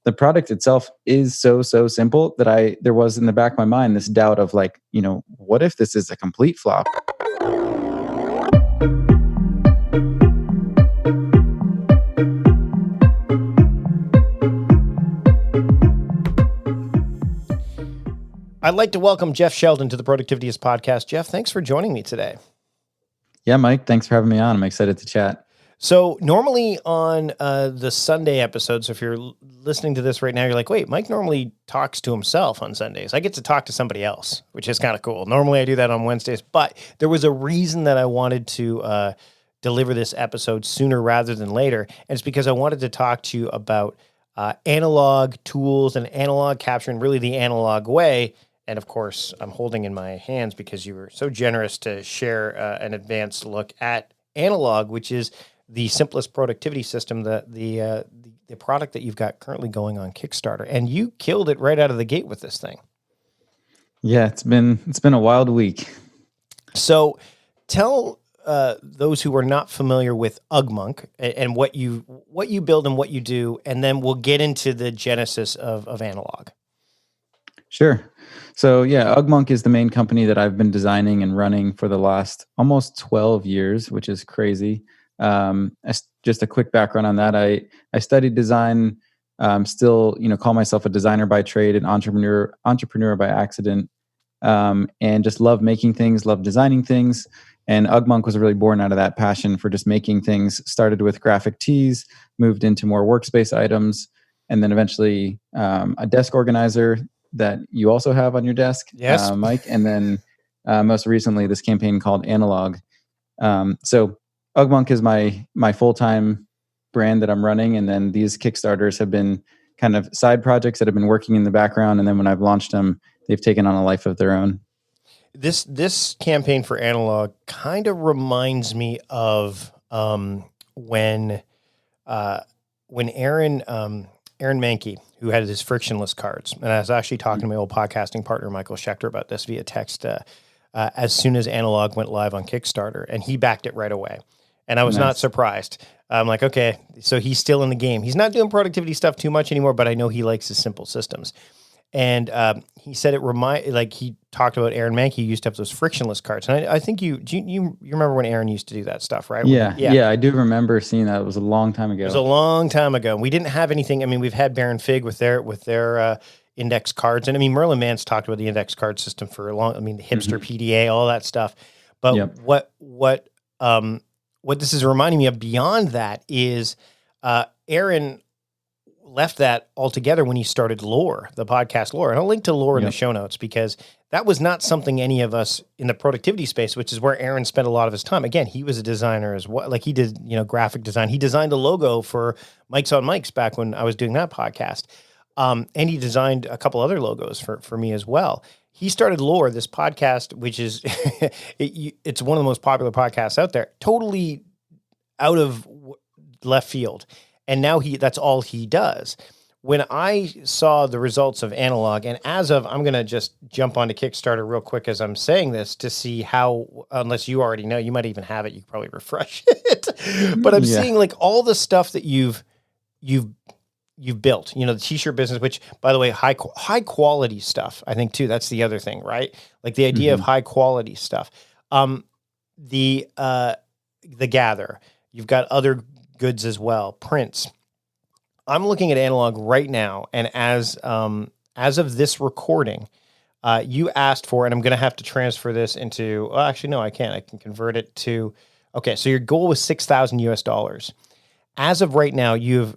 the product itself is so simple that there was in the back of my mind this doubt of like, what if this is a complete flop? I'd like to welcome Jeff Sheldon to the Productivityist podcast. Jeff, thanks for joining me today. Yeah, Mike, thanks for having me on. I'm excited to chat. So normally on the Sunday episodes, if you're listening to this right now, you're like, wait, Mike normally talks to himself on Sundays. I get to talk to somebody else, which is kind of cool. Normally I do that on Wednesdays, but there was a reason that I wanted to deliver this episode sooner rather than later. And it's because I wanted to talk to you about analog tools and analog capture in really the analog way. And of course, I'm holding in my hands because you were so generous to share an advanced look at Analog, which is the simplest productivity system, the product that you've got currently going on Kickstarter. And you killed it right out of the gate with this thing. Yeah, it's been a wild week. So tell those who are not familiar with Ugmonk and what you build and what you do, and then we'll get into the genesis of Analog. Sure. So yeah, Ugmonk is the main company that I've been designing and running for the last almost 12 years, which is crazy. Just a quick background on that. I studied design, still, call myself a designer by trade, an entrepreneur by accident, and just love making things, love designing things. And Ugmonk was really born out of that passion for just making things. Started with graphic tees, moved into more workspace items, and then eventually a desk organizer that you also have on your desk, yes, Mike. And then most recently, this campaign called Analog. So Ugmonk is my full-time brand that I'm running. And then these Kickstarters have been kind of side projects that have been working in the background. And then when I've launched them, they've taken on a life of their own. This campaign for Analog kind of reminds me of when Aaron Mahnke, who had his frictionless cards, and I was actually talking to my old podcasting partner, Michael Schechter, about this via text as soon as Analog went live on Kickstarter, and he backed it right away. And I was not surprised. I'm like, okay, so he's still in the game. He's not doing productivity stuff too much anymore, but I know he likes his simple systems. And he said he talked about Aaron Mahnke used to have those frictionless cards. And I think you remember when Aaron used to do that stuff, right? Yeah, I do remember seeing that. It was a long time ago. It was a long time ago. We didn't have anything. I mean, we've had Baron Fig with their index cards. And I mean, Merlin Mann's talked about the index card system for a long, I mean, the hipster PDA, all that stuff. But what this is reminding me of beyond that is Aaron left that altogether when he started Lore, the podcast Lore. And I'll link to Lore in the show notes because that was not something any of us in the productivity space, which is where Aaron spent a lot of his time. Again, he was a designer as well. Like he did, graphic design. He designed a logo for Mike's on Mike's back when I was doing that podcast. And he designed a couple other logos for me as well. He started Lore, this podcast, which is, it's one of the most popular podcasts out there, totally out of left field. And now that's all he does. When I saw the results of Analog, and I'm going to just jump onto Kickstarter real quick as I'm saying this to see how, unless you already know, you might even have it, you can probably refresh it. But I'm seeing like all the stuff that you've built, the t-shirt business, which by the way, high quality stuff, I think too, that's the other thing, right? Like the idea of high quality stuff. The Gather, you've got other goods as well, prints. I'm looking at Analog right now, and as of this recording, you asked for, and I'm going to have to transfer this into. Well, actually, no, I can't. I can convert it to. Okay, so your goal was $6,000. As of right now, you've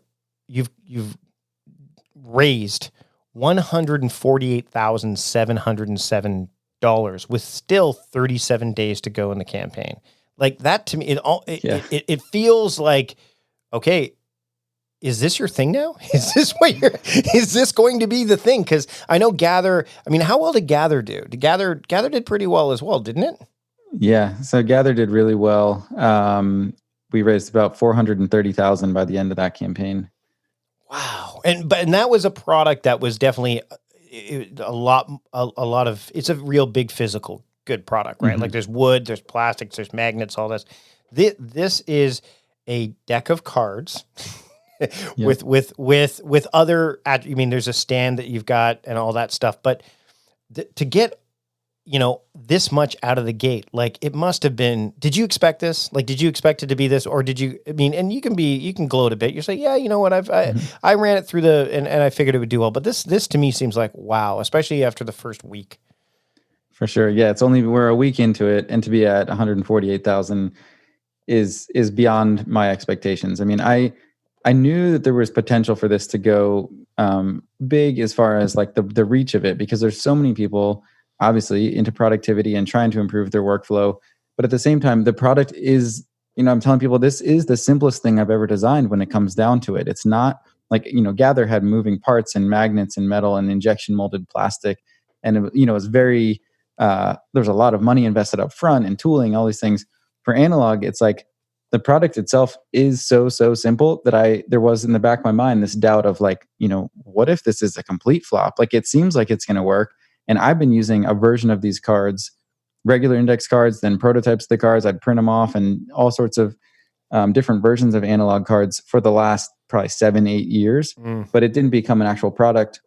raised $148,707 with still 37 days to go in the campaign. Like that to me, it feels like, okay, is this your thing now? Is this going to be the thing? Because I know Gather, I mean, how well did Gather do? Gather did pretty well as well, didn't it? Yeah, so Gather did really well. We raised about $430,000 by the end of that campaign. Wow. And that was a product that was definitely a lot of, it's a real big physical good product, right? Like there's wood, there's plastics, there's magnets, all this. This is a deck of cards Yep. with other, I mean, there's a stand that you've got and all that stuff, but to get, this much out of the gate, like it must have been, did you expect this? Like, did you expect it to be this, or did you, I mean, and you can gloat a bit. You say, yeah, you know what? I ran it through and I figured it would do well, but this to me seems like, wow, especially after the first week. For sure. Yeah. We're a week into it, and to be at 148,000 is beyond my expectations. I mean, I knew that there was potential for this to go big as far as like the reach of it, because there's so many people obviously into productivity and trying to improve their workflow. But at the same time, the product is, I'm telling people this is the simplest thing I've ever designed when it comes down to it. It's not like, Gather had moving parts and magnets and metal and injection molded plastic. And, it was very, there's a lot of money invested up front and tooling, all these things. For analog, it's like the product itself is so simple that there was in the back of my mind this doubt of like, what if this is a complete flop? Like it seems like it's going to work. And I've been using a version of these cards, regular index cards, then prototypes of the cards. I'd print them off and all sorts of different versions of analog cards for the last probably 7-8 years. But it didn't become an actual product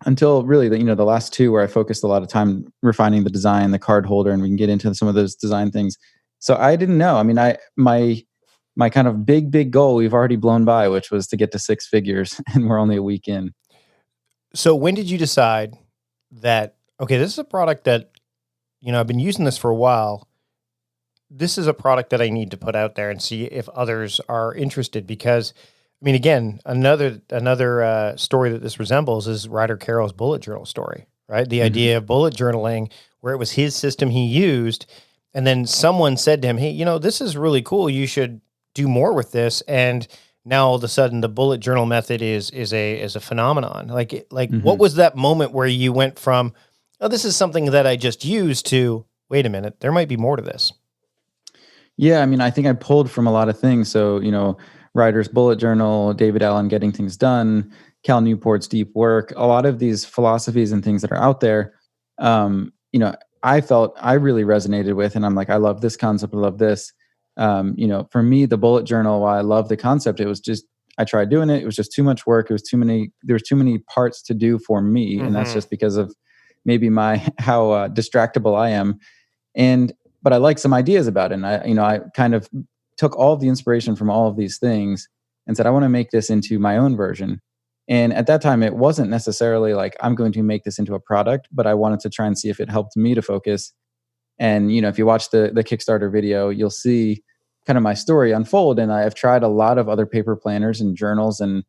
until really the last two, where I focused a lot of time refining the design, the card holder, and we can get into some of those design things. So I didn't know. I mean, my kind of big goal we've already blown by, which was to get to 6 figures, and we're only a week in. So when did you decide that, okay, this is a product that, I've been using this for a while. This is a product that I need to put out there and see if others are interested, because I mean, again, another story that this resembles is Ryder Carroll's bullet journal story, right? The idea of bullet journaling, where it was his system he used, and then someone said to him, hey, this is really cool. You should do more with this. And now all of a sudden the bullet journal method is a phenomenon. Like what was that moment where you went from, oh, this is something that I just used, to, wait a minute, there might be more to this? Yeah. I mean, I think I pulled from a lot of things. So, Ryder's bullet journal, David Allen getting things done, Cal Newport's deep work, a lot of these philosophies and things that are out there, I felt I really resonated with, and I'm like, I love this concept. I love this. For me, the bullet journal, while I love the concept, it was just, I tried doing it. It was just too much work. There was too many parts to do for me. And that's just because of maybe how distractible I am. But I like some ideas about it. And I kind of took all of the inspiration from all of these things and said, I want to make this into my own version. And at that time, it wasn't necessarily like, I'm going to make this into a product, but I wanted to try and see if it helped me to focus. And, if you watch the Kickstarter video, you'll see kind of my story unfold. And I've tried a lot of other paper planners and journals and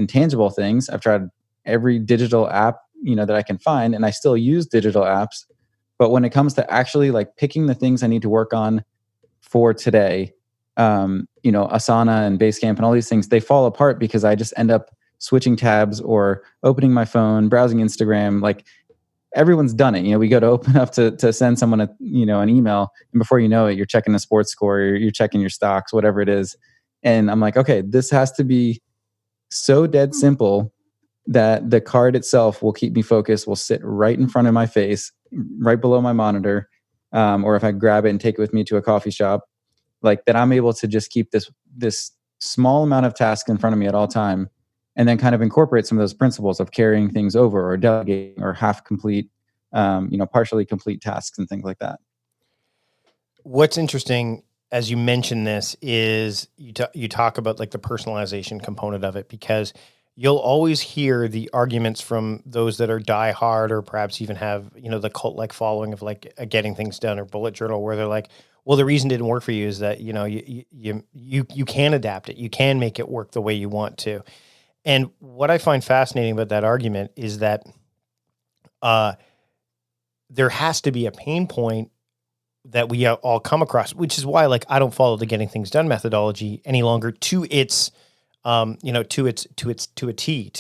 tangible things. I've tried every digital app, that I can find, and I still use digital apps. But when it comes to actually like picking the things I need to work on for today, Asana and Basecamp and all these things, they fall apart because I just end up switching tabs or opening my phone, browsing Instagram. Like everyone's done it. We go to open up to send someone an email, and before you know it, you're checking a sports score, or you're checking your stocks, whatever it is. And I'm like, okay, this has to be so dead simple that the card itself will keep me focused, will sit right in front of my face, right below my monitor. Or if I grab it and take it with me to a coffee shop, like that, I'm able to just keep this small amount of tasks in front of me at all time, and then kind of incorporate some of those principles of carrying things over, or delegating, or half complete, partially complete tasks and things like that. What's interesting, as you mention this, is you talk about like the personalization component of it, because you'll always hear the arguments from those that are die hard, or perhaps even have, the cult like following of like a Getting Things Done or bullet journal, where they're like, well, the reason it didn't work for you is that, you can adapt it. You can make it work the way you want to. And what I find fascinating about that argument is that there has to be a pain point that we all come across, which is why, like, I don't follow the Getting Things Done methodology any longer to its, to a T,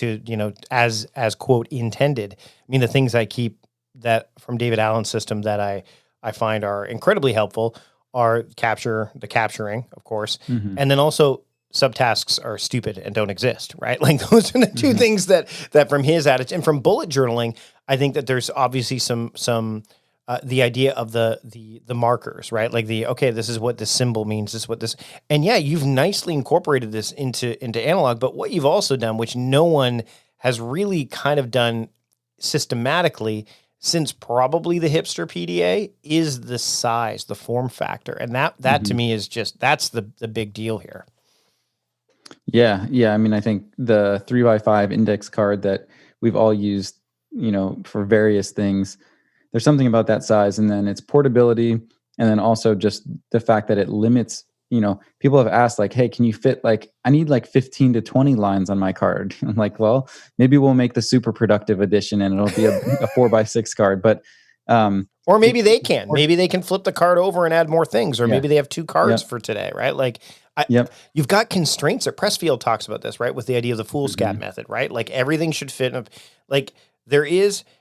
as quote intended. I mean, the things I keep that from David Allen's system that I find are incredibly helpful are the capturing, of course, and then also subtasks are stupid and don't exist, right? Like those are the two things that from his attitude, and from bullet journaling, I think that there's obviously some the idea of the markers, right? Like okay, this is what this symbol means. This is what this, and yeah, you've nicely incorporated this into analog. But what you've also done, which no one has really kind of done systematically since probably the hipster PDA, is the size, the form factor, and that to me is that's the big deal here. Yeah. I mean, I think the 3x5 index card that we've all used, for various things, there's something about that size, and then its portability, and then also just the fact that it limits, people have asked like, hey, can you fit I need 15 to 20 lines on my card. I'm like, well, maybe we'll make the super productive edition and it'll be a 4x6 card, but or maybe they can flip the card over and add more things, or maybe they have 2 cards for today, right? Like, you've got constraints. That Pressfield talks about this, right? With the idea of the foolscap method, right? Like everything should fit. Like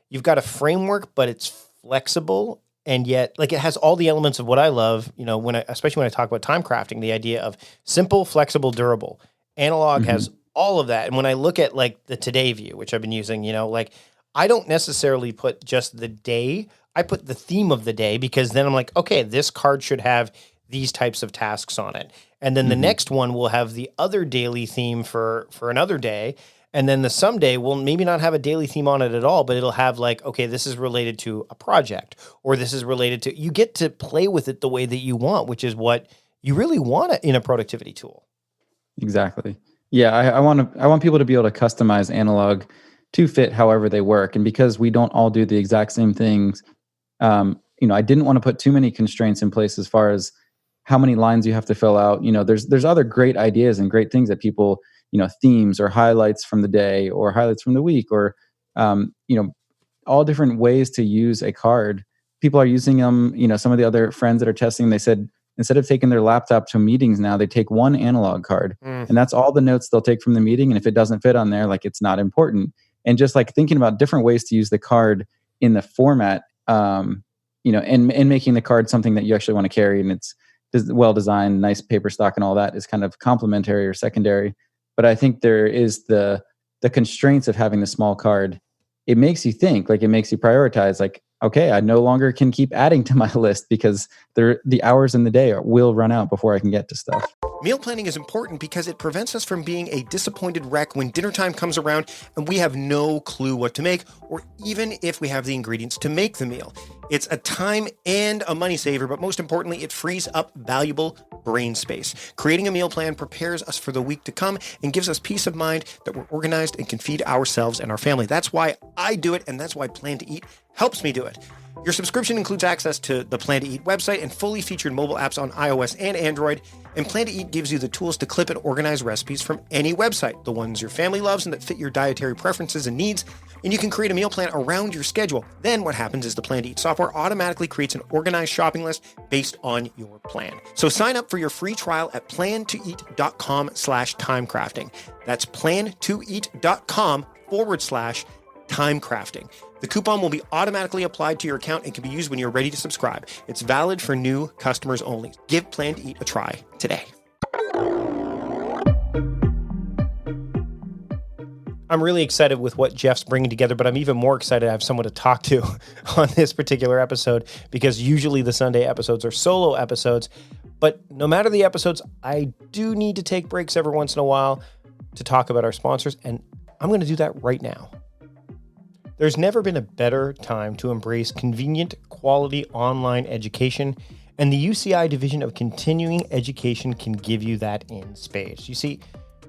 you've got a framework, but it's flexible, and yet like it has all the elements of what I love. Especially when I talk about time crafting, the idea of simple, flexible, durable. Analog has all of that. And when I look at like the Today view, which I've been using, like I don't necessarily put just the day. I put the theme of the day, because then I'm like, okay, this card should have these types of tasks on it. And then the next one will have the other daily theme for another day. And then the someday will maybe not have a daily theme on it at all, but it'll have like, okay, this is related to a project, or this is related to, you get to play with it the way that you want, which is what you really want in a productivity tool. Exactly. Yeah. I want people to be able to customize analog to fit however they work. And because we don't all do the exact same things, I didn't want to put too many constraints in place as far as how many lines you have to fill out. There's other great ideas and great things that people, themes or highlights from the day or highlights from the week, or, all different ways to use a card. People are using them. Some of the other friends that are testing, they said, instead of taking their laptop to meetings now, they take one analog card and that's all the notes they'll take from the meeting. And if it doesn't fit on there, like it's not important. And just like thinking about different ways to use the card in the format, and making the card something that you actually want to carry, and it's well designed, nice paper stock and all that is kind of complementary or secondary. But I think there is the constraints of having the small card. It makes you think, like it makes you prioritize, like, okay, I no longer can keep adding to my list because the hours in the day will run out before I can get to stuff. Meal planning is important because it prevents us from being a disappointed wreck when dinner time comes around and we have no clue what to make, or even if we have the ingredients to make the meal. It's a time and a money saver, but most importantly, it frees up valuable brain space. Creating a meal plan prepares us for the week to come and gives us peace of mind that we're organized and can feed ourselves and our family. That's why I do it, and that's why Plan to Eat helps me do it. Your subscription includes access to the Plan to Eat website and fully featured mobile apps on iOS and Android. And Plan to Eat gives you the tools to clip and organize recipes from any website, the ones your family loves and that fit your dietary preferences and needs. And you can create a meal plan around your schedule. Then what happens is the Plan to Eat software automatically creates an organized shopping list based on your plan. So sign up for your free trial at plantoeat.com/timecrafting. That's plantoeat.com/timecrafting. The coupon will be automatically applied to your account and can be used when you're ready to subscribe. It's valid for new customers only. Give Plan to Eat a try today. I'm really excited with what Jeff's bringing together, but I'm even more excited to have someone to talk to on this particular episode, because usually the Sunday episodes are solo episodes. But no matter the episodes, I do need to take breaks every once in a while to talk about our sponsors, and I'm going to do that right now. There's never been a better time to embrace convenient, quality online education, and the UCI Division of Continuing Education can give you that in spades. You see,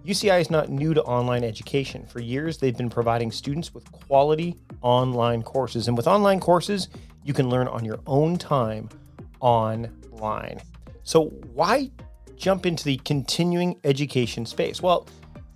UCI is not new to online education. For years, they've been providing students with quality online courses. And with online courses, you can learn on your own time online. So why jump into the continuing education space? Well,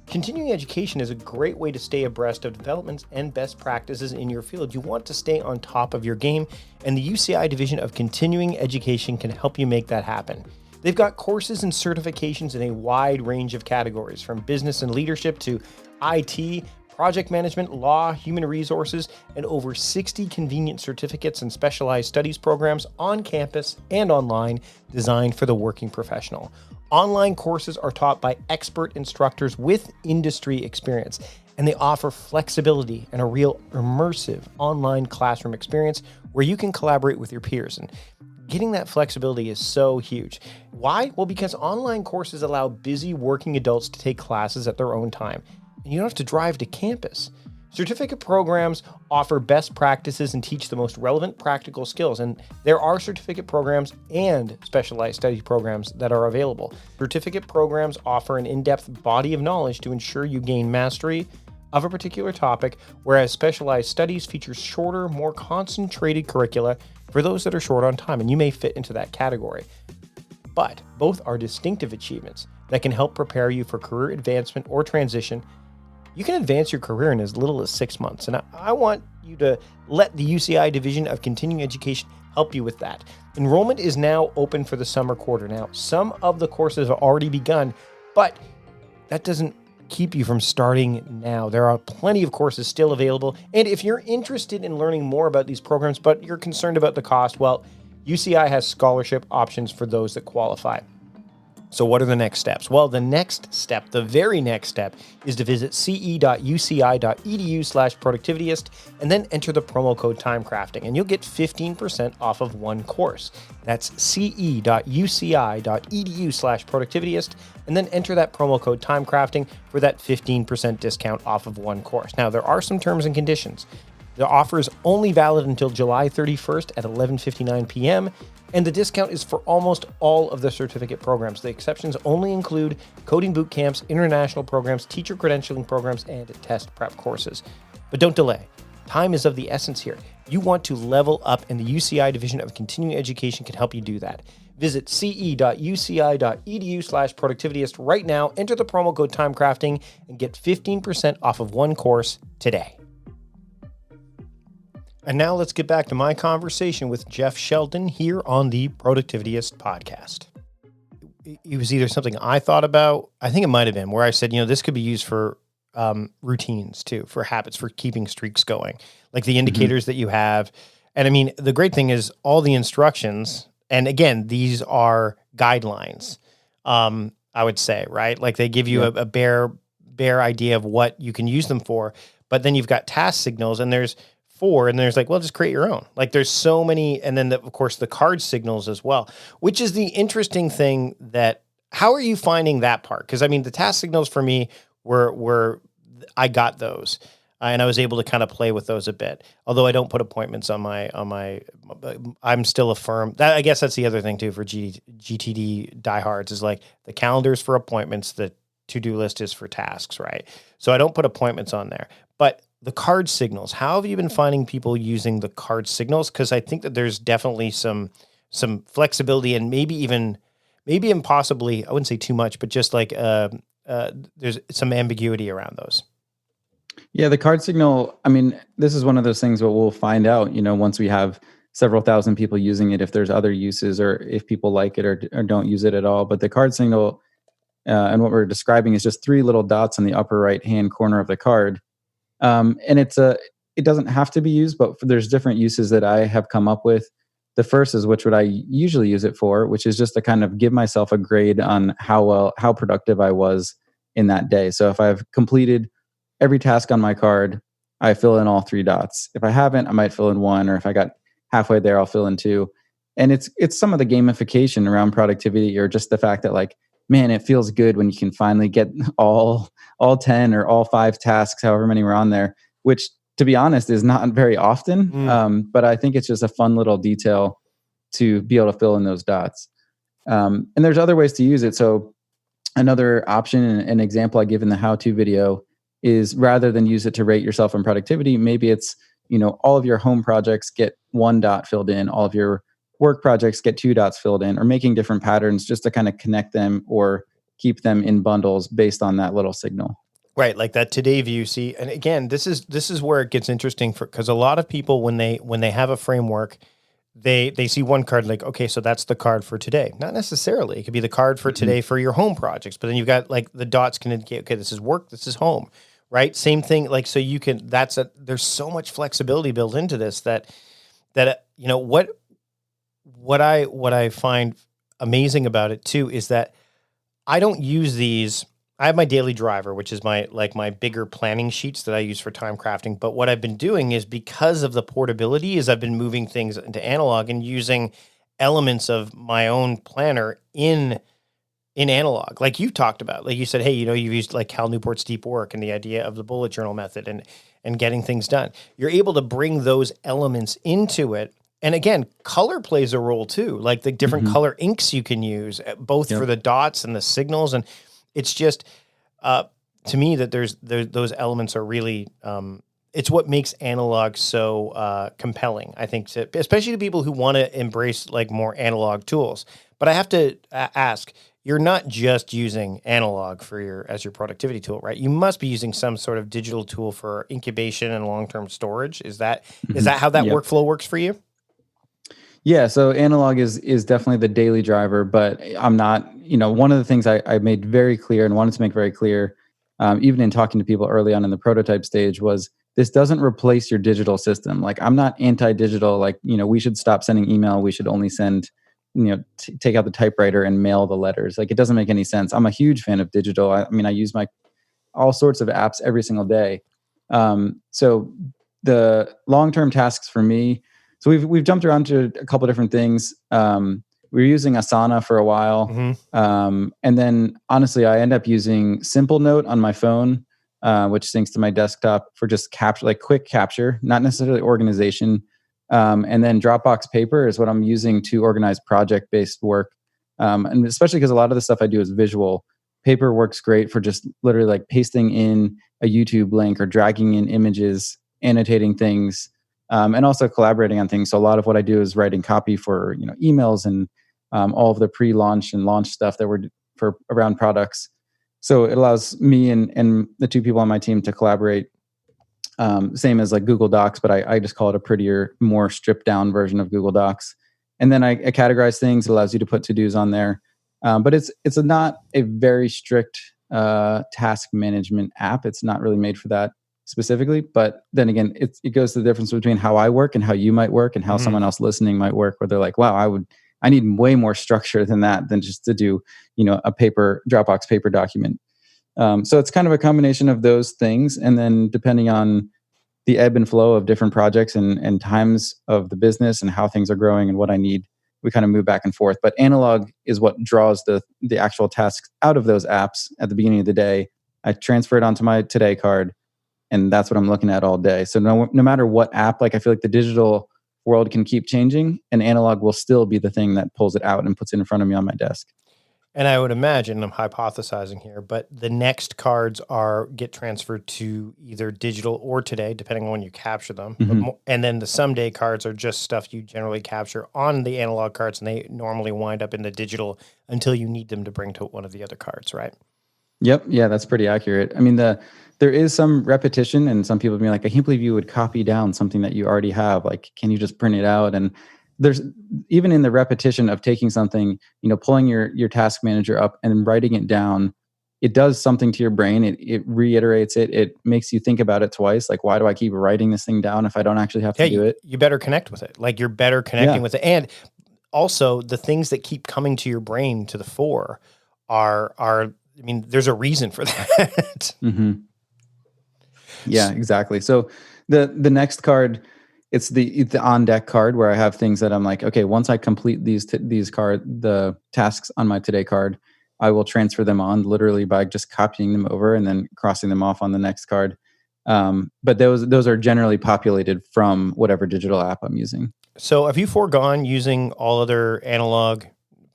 continuing education is a great way to stay abreast of developments and best practices in your field. You want to stay on top of your game, and the UCI Division of Continuing Education can help you make that happen. They've got courses and certifications in a wide range of categories, from business and leadership to IT, project management, law, human resources, and over 60 convenient certificates and specialized studies programs on campus and online designed for the working professional. Online courses are taught by expert instructors with industry experience, And they offer flexibility and a real immersive online classroom experience where you can collaborate with your peers. And getting that flexibility is so huge. Why? Well, because online courses allow busy working adults to take classes at their own time, and you don't have to drive to campus. Certificate programs offer best practices and teach the most relevant practical skills, and there are certificate programs and specialized study programs that are available. Certificate programs offer an in-depth body of knowledge to ensure you gain mastery of a particular topic, whereas specialized studies feature shorter, more concentrated curricula for those that are short on time, and you may fit into that category. But both are distinctive achievements that can help prepare you for career advancement or transition. You can advance your career in as little as 6 months, and I want you to let the UCI Division of Continuing Education help you with that. Enrollment is now open for the summer quarter. Now, some of the courses have already begun, but that doesn't keep you from starting now. There are plenty of courses still available, and if you're interested in learning more about these programs, but you're concerned about the cost, well, UCI has scholarship options for those that qualify. So what are the next steps? Well, the next step, the very next step, is to visit ce.uci.edu/productivityist and then enter the promo code timecrafting, and you'll get 15% off of one course. That's ce.uci.edu/productivityist, and then enter that promo code timecrafting for that 15% discount off of one course. Now, there are some terms and conditions. The offer is only valid until July 31st at 11:59 p.m., and the discount is for almost all of the certificate programs. The exceptions only include coding boot camps, international programs, teacher credentialing programs, and test prep courses. But don't delay. Time is of the essence here. You want to level up, and the UCI Division of Continuing Education can help you do that. Visit ce.uci.edu/productivityist right now, enter the promo code timecrafting, and get 15% off of one course today. And now let's get back to my conversation with Jeff Sheldon here on the Productivityist podcast. It was either something I thought about, I think it might have been, where I said, this could be used for routines too, for habits, for keeping streaks going, like the indicators that you have. And I mean, the great thing is all the instructions, and again, these are guidelines, I would say, right? Like they give you a bare idea of what you can use them for, but then you've got task signals, and there's 4, and there's like, well, just create your own. Like there's so many, and then of course the card signals as well, which is the interesting thing. That how are you finding that part? Because I mean, the task signals for me were I got those, and I was able to kind of play with those a bit. Although I don't put appointments on my, I'm still a firm. That, I guess that's the other thing too for GTD diehards is like the calendars for appointments, the to-do list is for tasks, right? So I don't put appointments on there, but the card signals, how have you been finding people using the card signals? Because I think that there's definitely some flexibility, and maybe impossibly, I wouldn't say too much, but just like there's some ambiguity around those. Yeah, the card signal, I mean, this is one of those things where we'll find out, once we have several thousand people using it, if there's other uses or if people like it or don't use it at all. But the card signal and what we're describing is just 3 little dots in the upper right-hand corner of the card. And it doesn't have to be used, but there's different uses that I have come up with. The first is what I usually use it for, which is just to kind of give myself a grade on how productive I was in that day. So if I've completed every task on my card, I fill in all 3 dots. If I haven't, I might fill in 1, or if I got halfway there, I'll fill in 2. And it's some of the gamification around productivity, or just the fact that like, man, it feels good when you can finally get all 10 or all 5 tasks, however many were on there, which to be honest is not very often. But I think it's just a fun little detail to be able to fill in those dots. And there's other ways to use it. So another option, an example I give in the how-to video is, rather than use it to rate yourself in productivity, maybe it's, all of your home projects get 1 dot filled in, all of your work projects get 2 dots filled in, or making different patterns just to kind of connect them or keep them in bundles based on that little signal. Right, like that today view. See, and again, this is where it gets interesting because a lot of people, when they have a framework, they see one card like, okay, so that's the card for today. Not necessarily. It could be the card for today for your home projects, but then you've got like the dots can indicate, okay, this is work, this is home, right? Same thing. Like, so you can. There's so much flexibility built into this that what I find amazing about it too is that I don't use these. I have my daily driver, which is my bigger planning sheets that I use for time crafting. But what I've been doing is, because of the portability, is I've been moving things into analog and using elements of my own planner in analog, like you talked about. Like you said, hey, you've used like Cal Newport's deep work and the idea of the bullet journal method and getting things done. You're able to bring those elements into it. And again, color plays a role too, like the different color inks you can use, both for the dots and the signals. And it's just, to me, that those elements are really, it's what makes analog so compelling, I think, especially to people who want to embrace like more analog tools. But I have to ask, you're not just using analog as your productivity tool, right? You must be using some sort of digital tool for incubation and long-term storage. Is that how that workflow works for you? Yeah, so analog is definitely the daily driver, but I'm not, one of the things I made very clear and wanted to make very clear, even in talking to people early on in the prototype stage, was this doesn't replace your digital system. Like, I'm not anti-digital, like, we should stop sending email. We should only send, take out the typewriter and mail the letters. Like, it doesn't make any sense. I'm a huge fan of digital. I mean, I use all sorts of apps every single day. So the long-term tasks for me, so we've jumped around to a couple different things. We were using Asana for a while. And then honestly, I end up using Simple Note on my phone, which syncs to my desktop for just capture, like quick capture, not necessarily organization. And then Dropbox Paper is what I'm using to organize project-based work. And especially because a lot of the stuff I do is visual. Paper works great for just literally like pasting in a YouTube link or dragging in images, annotating things, and also collaborating on things. So a lot of what I do is writing copy for emails and all of the pre-launch and launch stuff that we're for around products. So it allows me and the two people on my team to collaborate. Same as like Google Docs, but I just call it a prettier, more stripped down version of Google Docs. And then I categorize things. It allows you to put to-dos on there. But it's not a very strict task management app. It's not really made for that specifically. But then again, it goes to the difference between how I work and how you might work and how someone else listening might work, where they're like, wow, I need way more structure than that, than just to do, a Dropbox paper document. So it's kind of a combination of those things. And then depending on the ebb and flow of different projects and times of the business and how things are growing and what I need, we kind of move back and forth. But analog is what draws the actual tasks out of those apps at the beginning of the day. I transfer it onto my Today card, and that's what I'm looking at all day. So no matter what app, like I feel like the digital world can keep changing, and analog will still be the thing that pulls it out and puts it in front of me on my desk. And I would imagine, I'm hypothesizing here, but the next cards get transferred to either digital or Today, depending on when you capture them. And then the someday cards are just stuff you generally capture on the analog cards, and they normally wind up in the digital until you need them to bring to one of the other cards, right? Yep. Yeah, that's pretty accurate. I mean, there is some repetition, and some people be like, I can't believe you would copy down something that you already have. Like, can you just print it out? And there's even in the repetition of taking something, pulling your task manager up and writing it down, it does something to your brain. It reiterates it. It makes you think about it twice. Like, why do I keep writing this thing down if I don't actually have to do it? You better connect with it. Like, you're better connecting with it. And also the things that keep coming to your brain to the fore are I mean, there's a reason for that. Yeah, exactly. So the next card, it's the on deck card, where I have things that I'm like, okay, once I complete the tasks on my Today card, I will transfer them on literally by just copying them over and then crossing them off on the next card. But those are generally populated from whatever digital app I'm using. So have you foregone using all other analog,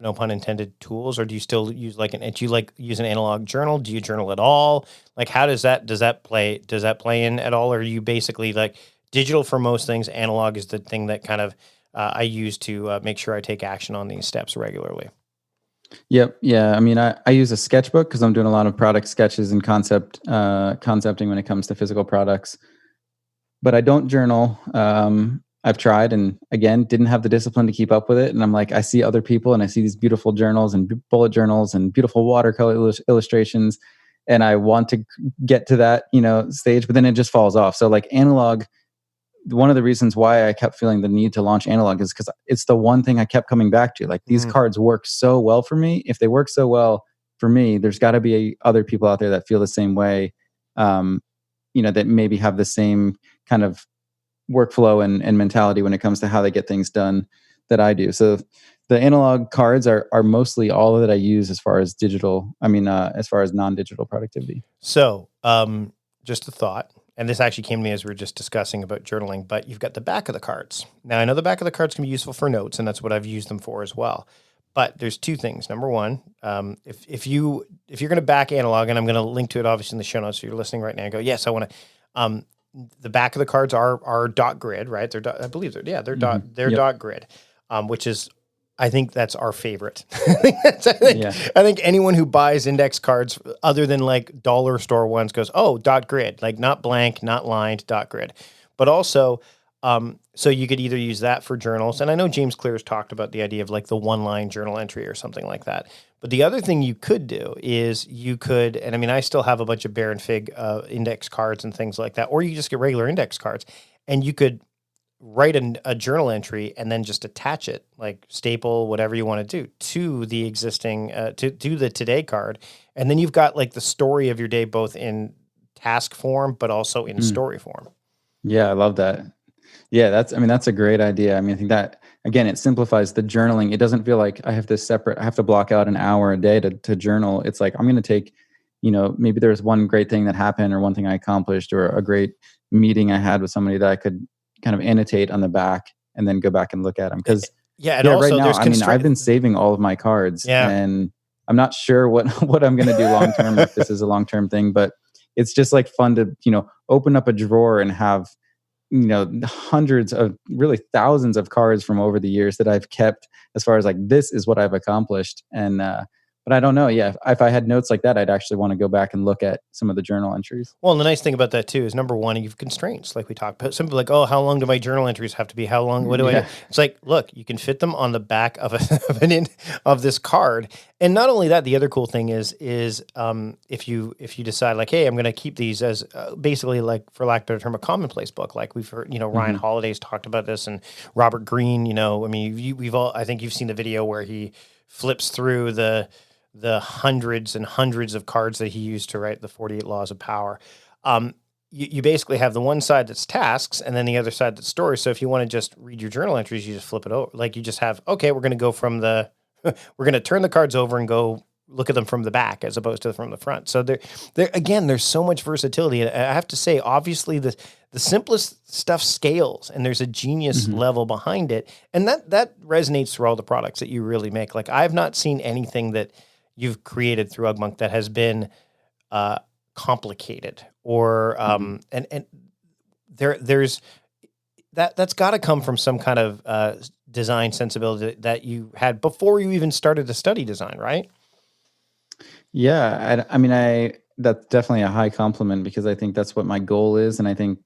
no pun intended, tools, or do you still use use an analog journal? Do you journal at all? Like, how does that play in at all? Or are you basically like digital for most things, analog is the thing that kind of I use to make sure I take action on these steps regularly? Yep. Yeah. I mean, I use a sketchbook because I'm doing a lot of product sketches and concepting when it comes to physical products, but I don't journal. I've tried, and again, didn't have the discipline to keep up with it. And I'm like, I see other people and I see these beautiful journals and bullet journals and beautiful watercolor illustrations. And I want to get to that, stage, but then it just falls off. So like analog, one of the reasons why I kept feeling the need to launch analog is because it's the one thing I kept coming back to. Like, these cards work so well for me. If they work so well, for me, there's got to be other people out there that feel the same way, that maybe have the same kind of workflow and mentality when it comes to how they get things done that I do. So the analog cards are mostly all that I use as far as digital. As far as non-digital productivity. So, just a thought, and this actually came to me as we were just discussing about journaling, but you've got the back of the cards. Now, I know the back of the cards can be useful for notes, and that's what I've used them for as well. But there's two things. Number one, if you're going to back analog, and I'm going to link to it obviously in the show notes, so you're listening right now and go, yes, I want to. The back of the cards are dot grid, right? I believe they're dot grid, which is, I think that's our favorite. I think anyone who buys index cards other than like dollar store ones goes, oh, dot grid, like not blank, not lined, dot grid. But also, so you could either use that for journals. And I know James Clear's talked about the idea of like the one line journal entry or something like that. But the other thing you could do is I still have a bunch of Baron Fig index cards and things like that, or you just get regular index cards and you could write a journal entry and then just attach it, like staple whatever you want to do to the existing to the today card, and then you've got like the story of your day both in task form but also in story form. Yeah, I love that. Yeah, that's a great idea. I think that again, it simplifies the journaling. It doesn't feel like I have to block out an hour a day to journal. It's like I'm going to take, maybe there's one great thing that happened or one thing I accomplished or a great meeting I had with somebody that I could kind of annotate on the back and then go back and look at them. Because also right now, I've been saving all of my cards and I'm not sure what I'm going to do long term, if this is a long term thing, but it's just like fun to, open up a drawer and have, hundreds of, really thousands of cards from over the years that I've kept as far as like, this is what I've accomplished. And, but I don't know. Yeah. If I had notes like that, I'd actually want to go back and look at some of the journal entries. Well, and the nice thing about that too is number one, you've constraints like we talked about. Some people are like, oh, how long do my journal entries have to be? How long? What do I do? It's like, look, you can fit them on the back of of this card. And not only that, the other cool thing is if you decide like, hey, I'm going to keep these as basically like, for lack of a better term, a commonplace book. Like we've heard, Ryan Holiday's talked about this and Robert Greene, I think you've seen the video where he flips through the hundreds and hundreds of cards that he used to write the 48 Laws of Power. You basically have the one side that's tasks and then the other side that's stories. So if you want to just read your journal entries, you just flip it over. Like you just have, okay, we're going to go we're going to turn the cards over and go look at them from the back as opposed to from the front. So again, there's so much versatility. And I have to say, obviously the simplest stuff scales and there's a genius level behind it. And that resonates through all the products that you really make. Like I've not seen anything that you've created through Ugmonk that has been complicated or and there's that's got to come from some kind of design sensibility that you had before you even started to study design, right? Yeah, that's definitely a high compliment because I think that's what my goal is, and I think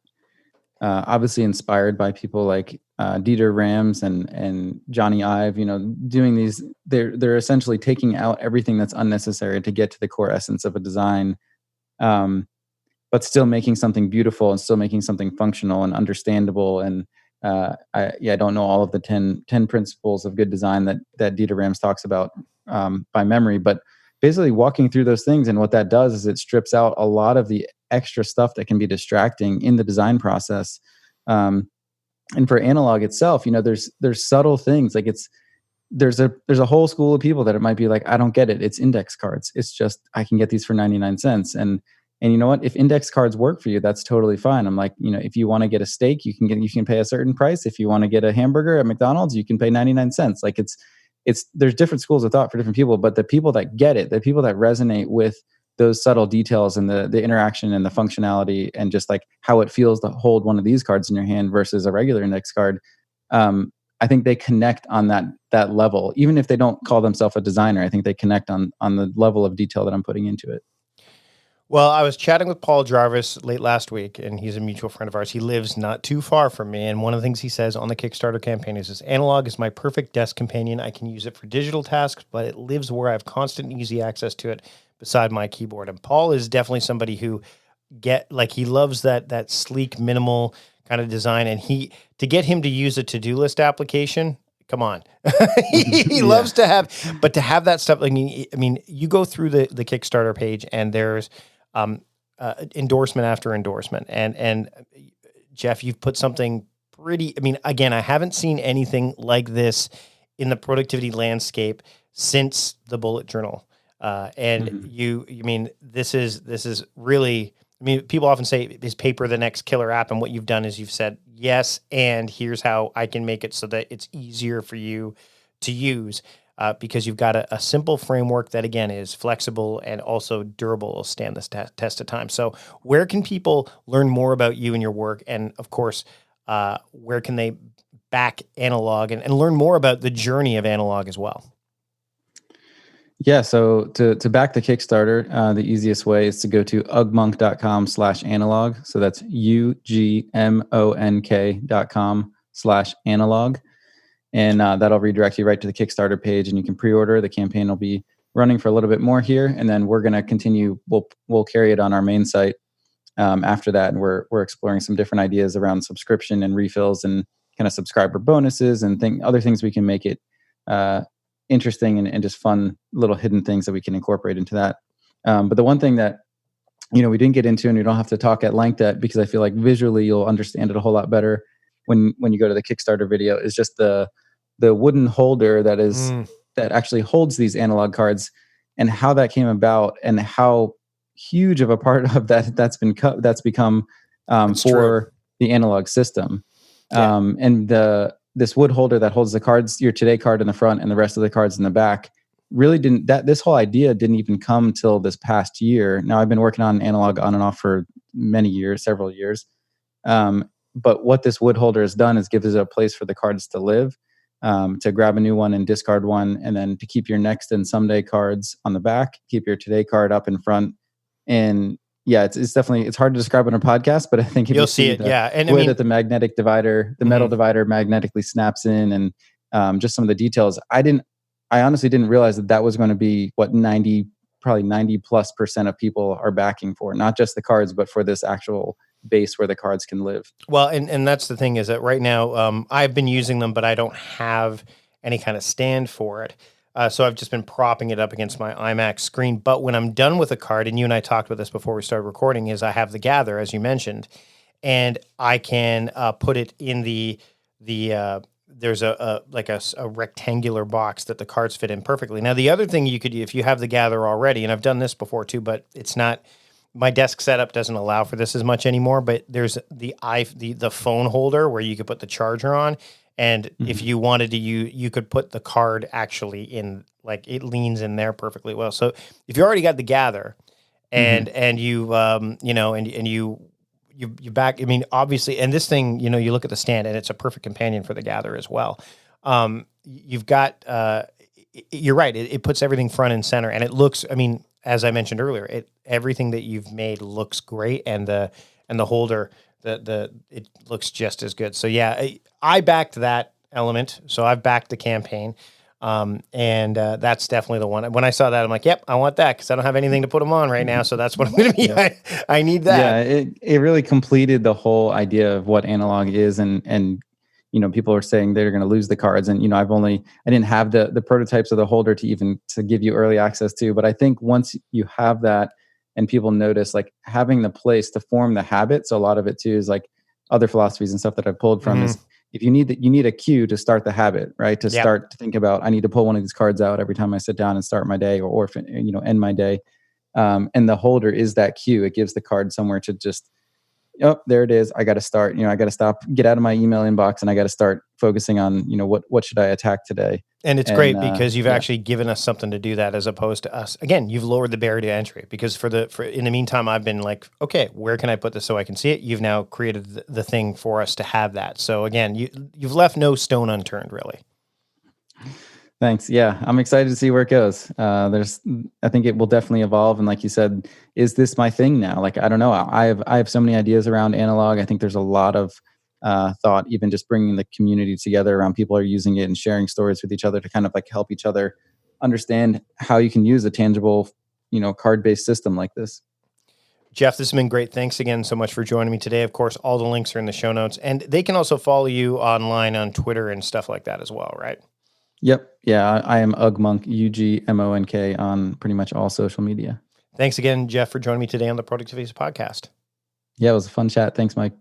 obviously inspired by people like Dieter Rams and Johnny Ive, doing these, they're essentially taking out everything that's unnecessary to get to the core essence of a design, but still making something beautiful and still making something functional and understandable. And I don't know all of the 10 principles of good design that Dieter Rams talks about by memory, but basically walking through those things. And what that does is it strips out a lot of the extra stuff that can be distracting in the design process. And for analog itself, there's subtle things like there's a whole school of people that it might be like, I don't get it. It's index cards. It's just, I can get these for 99 cents. And you know what, if index cards work for you, that's totally fine. I'm like, if you want to get a steak, you can pay a certain price. If you want to get a hamburger at McDonald's, you can pay 99 cents. Like there's different schools of thought for different people, but the people that get it, the people that resonate with those subtle details and the interaction and the functionality and just like how it feels to hold one of these cards in your hand versus a regular index card. I think they connect on that level, even if they don't call themselves a designer. I think they connect on the level of detail that I'm putting into it. Well, I was chatting with Paul Jarvis late last week, and he's a mutual friend of ours. He lives not too far from me, and one of the things he says on the Kickstarter campaign is this: analog is my perfect desk companion. I can use it for digital tasks, but it lives where I have constant, easy access to it beside my keyboard. And Paul is definitely somebody who he loves that sleek, minimal kind of design, and to get him to use a to-do list application Come on. He loves to have, but to have that stuff, I mean, you go through the Kickstarter page and there's endorsement after endorsement. And Jeff, you've put something pretty, I mean, again, I haven't seen anything like this in the productivity landscape since the bullet journal. And you mean, this is really, I mean, people often say, is paper the next killer app? And what you've done is you've said, yes, and here's how I can make it so that it's easier for you to use, because you've got a simple framework that, again, is flexible and also durable, will stand this test of time. So where can people learn more about you and your work? And, of course, where can they back Analog and learn more about the journey of Analog as well? Yeah, so to back the Kickstarter, the easiest way is to go to ugmonk.com/analog. So that's ugmonk.com/analog. And that'll redirect you right to the Kickstarter page, and you can pre-order. The campaign will be running for a little bit more here, and then we're going to continue. We'll carry it on our main site after that, and we're exploring some different ideas around subscription and refills and kind of subscriber bonuses and other things we can make it interesting and just fun little hidden things that we can incorporate into that. But the one thing that we didn't get into, and we don't have to talk at length at, because I feel like visually you'll understand it a whole lot better when you go to the Kickstarter video, is just the wooden holder that actually holds these analog cards, and how that came about, and how huge of a part of that's become for the analog system. Yeah. And this wood holder that holds the cards, your Today card in the front and the rest of the cards in the back, really this whole idea didn't even come till this past year. Now, I've been working on Analog on and off for several years. But what this wood holder has done is gives it a place for the cards to live, to grab a new one and discard one, and then to keep your next and someday cards on the back, keep your Today card up in front. And yeah, it's definitely, it's hard to describe on a podcast, but I think if you'll see it. Yeah. And the way that the magnetic divider, the metal divider magnetically snaps in, and just some of the details, I honestly didn't realize that was going to be what probably 90+% of people are backing for, not just the cards, but for this actual base where the cards can live. Well, and that's the thing, is that right now I've been using them, but I don't have any kind of stand for it. So I've just been propping it up against my iMac screen. But when I'm done with a card, and you and I talked about this before we started recording, is I have the Gather, as you mentioned, and I can put it in there's a rectangular box that the cards fit in perfectly. Now, the other thing you could do, if you have the Gather already, and I've done this before too, but it's not, my desk setup doesn't allow for this as much anymore, but there's the phone holder where you could put the charger on. And if you wanted to, you could put the card actually in, like, it leans in there perfectly well. So if you already got the Gather, and you back, I mean, obviously, and this thing, you look at the stand, and it's a perfect companion for the Gather as well. You've got, you're right. It puts everything front and center, and it looks, I mean, as I mentioned earlier, everything that you've made looks great, and the holder, it looks just as good. So yeah, I backed that element. So I've backed the campaign. And that's definitely the one. When I saw that, I'm like, yep, I want that, because I don't have anything to put them on right now. So that's what I'm going to be. Yeah. I need that. Yeah, it really completed the whole idea of what Analog is. And people are saying they're going to lose the cards. And, I didn't have the prototypes of the holder to give you early access to. But I think once you have that, and people notice, like, having the place to form the habit. So a lot of it too is like other philosophies and stuff that I've pulled from is, if you need a cue to start the habit, right? To start to think about, I need to pull one of these cards out every time I sit down and start my day, or end my day. And the holder is that cue. It gives the card somewhere to just, oh, there it is. I got to start, I got to stop, get out of my email inbox, and I got to start focusing on, what should I attack today? And it's great because you've actually given us something to do that, as opposed to us. Again, you've lowered the barrier to entry, because for in the meantime, I've been like, okay, where can I put this so I can see it? You've now created the thing for us to have that. So again, you've left no stone unturned, really. Thanks. Yeah, I'm excited to see where it goes. I think it will definitely evolve. And like you said, is this my thing now? Like, I don't know. I have so many ideas around Analog. I think there's a lot of thought, even just bringing the community together around people are using it and sharing stories with each other to kind of like help each other understand how you can use a tangible, card-based system like this. Jeff, this has been great. Thanks again so much for joining me today. Of course, all the links are in the show notes, and they can also follow you online on Twitter and stuff like that as well, right? Yep. Yeah, I am Ugmonk, Ugmonk on pretty much all social media. Thanks again, Jeff, for joining me today on the Productivity Podcast. Yeah, it was a fun chat. Thanks, Mike.